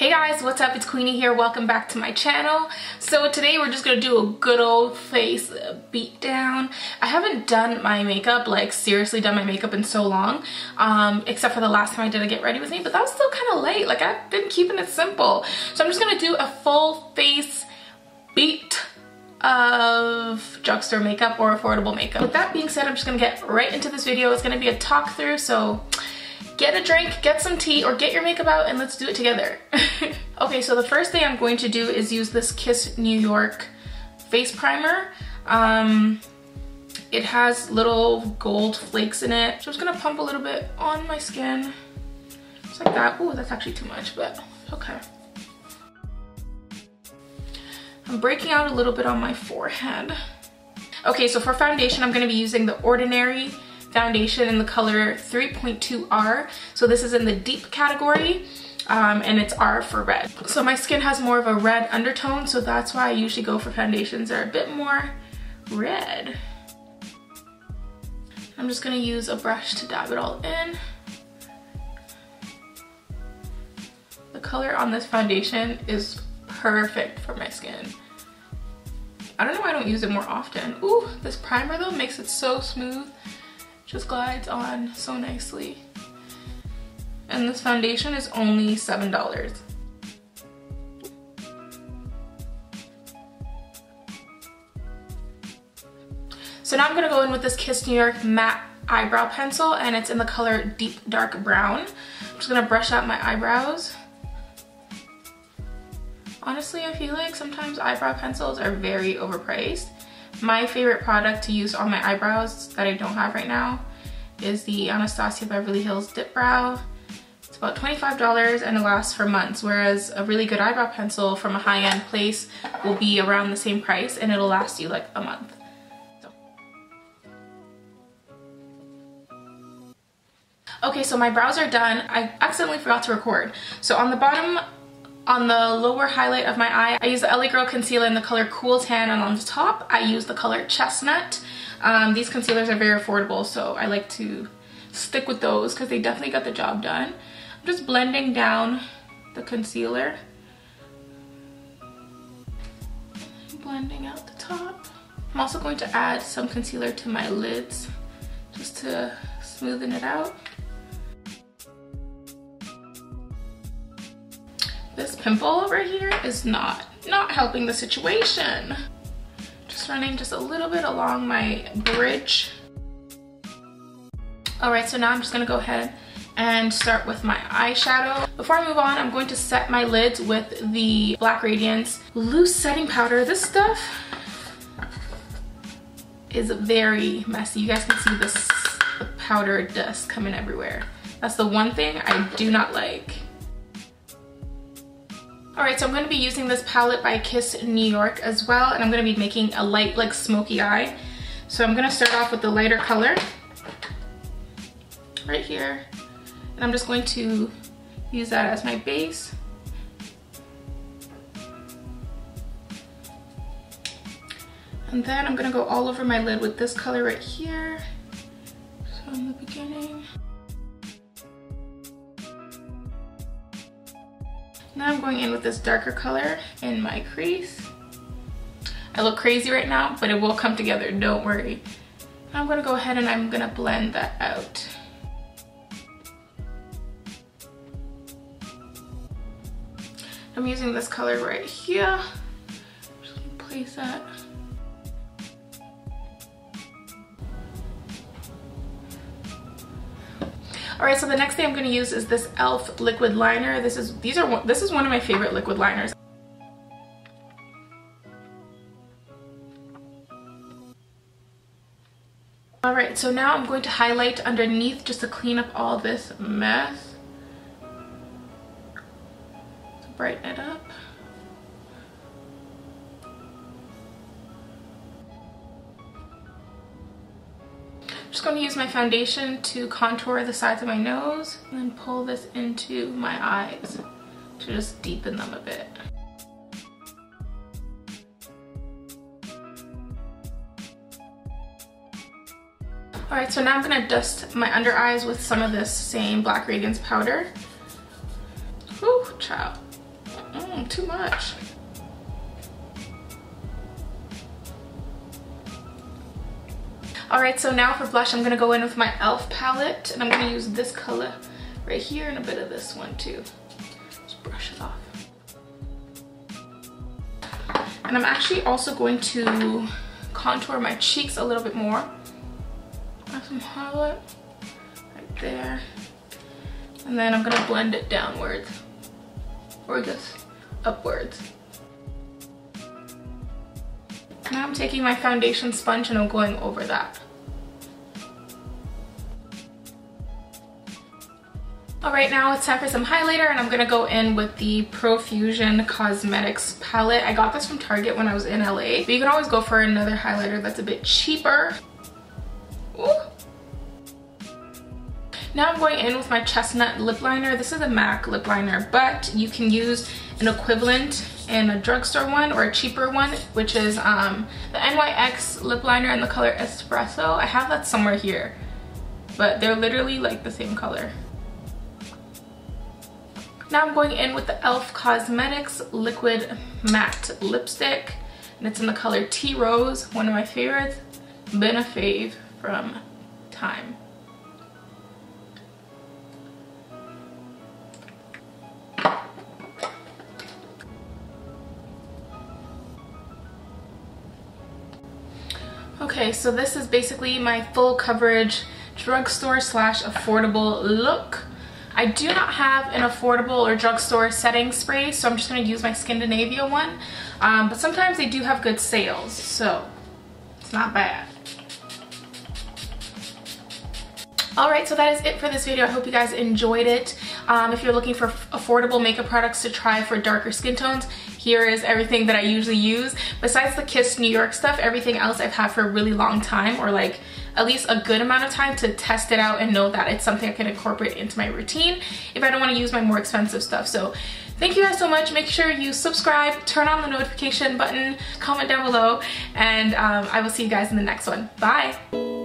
Hey guys, what's up? It's Queenie here. Welcome back to my channel. So today we're just gonna do a good old face beat down. I haven't done my makeup, like seriously done my makeup in so long, except for the last time I did a get ready with me, but that was still kind of late. Like I've been keeping it simple. So I'm just gonna do a full face beat of drugstore makeup or affordable makeup. With that being said, I'm just gonna get right into this video. It's gonna be a talk through, so get a drink, get some tea, or get your makeup out and let's do it together. Okay, so the first thing I'm going to do is use this Kiss New York face primer. It has little gold flakes in it. So I'm just gonna pump a little bit on my skin. Just like that. Oh, that's actually too much, but okay. I'm breaking out a little bit on my forehead. Okay, so for foundation, I'm gonna be using the Ordinary foundation in the color 3.2R. So this is in the deep category, and it's R for red. So my skin has more of a red undertone, so that's why I usually go for foundations that are a bit more red. I'm just gonna use a brush to dab it all in. The color on this foundation is perfect for my skin. I don't know why I don't use it more often. Ooh, this primer though makes it so smooth. Just glides on so nicely. And this foundation is only $7. So now I'm gonna go in with this Kiss New York matte eyebrow pencil, and it's in the color Deep Dark Brown. I'm just gonna brush out my eyebrows. Honestly, I feel like sometimes eyebrow pencils are very overpriced. My favorite product to use on my eyebrows that I don't have right now is the Anastasia Beverly Hills Dip Brow. It's about $25 and it lasts for months, whereas a really good eyebrow pencil from a high-end place will be around the same price and it'll last you like a month. So. Okay, so my brows are done. I accidentally forgot to record. So on the bottom, on the lower highlight of my eye, I use the LA Girl concealer in the color Cool Tan, and on the top, I use the color Chestnut. These concealers are very affordable, so I like to stick with those because they definitely got the job done. I'm just blending down the concealer. Blending out the top. I'm also going to add some concealer to my lids just to smoothen it out. This pimple right here is not helping the situation. Just running just a little bit along my bridge. All right, so now I'm just gonna go ahead and start with my eyeshadow. Before I move on, I'm going to set my lids with the Black Radiance loose setting powder. This stuff is very messy. You guys can see this powder dust coming everywhere. That's the one thing I do not like. Alright, so I'm going to be using this palette by Kiss New York as well, and I'm going to be making a light, like, smoky eye. So I'm going to start off with the lighter color right here, and I'm just going to use that as my base. And then I'm going to go all over my lid with this color right here. So in the beginning. Now I'm going in with this darker color in my crease. I look crazy right now, but it will come together, don't worry. Now I'm gonna go ahead and I'm gonna blend that out. I'm using this color right here. Just gonna place that. Alright, so the next thing I'm going to use is this e.l.f. liquid liner. This is one of my favorite liquid liners. Alright, so now I'm going to highlight underneath just to clean up all this mess. To brighten it up. I'm just going to use my foundation to contour the sides of my nose and then pull this into my eyes to just deepen them a bit. Alright, so now I'm going to dust my under eyes with some of this same Black Radiance powder. Whew, child. too much. Alright, so now for blush, I'm going to go in with my e.l.f. palette, and I'm going to use this color right here and a bit of this one too. Just brush it off. And I'm actually also going to contour my cheeks a little bit more. Add some highlight right there. And then I'm going to blend it downwards. Or just upwards. Now I'm taking my foundation sponge and I'm going over that. Alright, now it's time for some highlighter, and I'm going to go in with the Profusion Cosmetics palette. I got this from Target when I was in LA, but you can always go for another highlighter that's a bit cheaper. Ooh. Now I'm going in with my CHESTNUT lip liner. This is a MAC lip liner, but you can use an equivalent in a drugstore one or a cheaper one, which is the NYX lip liner in the color Espresso. I have that somewhere here, but they're literally like the same color. Now I'm going in with the e.l.f. Cosmetics Liquid Matte Lipstick, and it's in the color Tea Rose, one of my favorites. Been a fave from time. Okay, so this is basically my full coverage drugstore slash affordable look. I do not have an affordable or drugstore setting spray, so I'm just going to use my Scandinavia one. But sometimes they do have good sales, so it's not bad. Alright, so that is it for this video. I hope you guys enjoyed it. If you're looking for affordable makeup products to try for darker skin tones, here is everything that I usually use. Besides the Kiss New York stuff, everything else I've had for a really long time, or like at least a good amount of time to test it out and know that it's something I can incorporate into my routine if I don't want to use my more expensive stuff. So thank you guys so much. Make sure you subscribe, turn on the notification button, comment down below, and I will see you guys in the next one. Bye!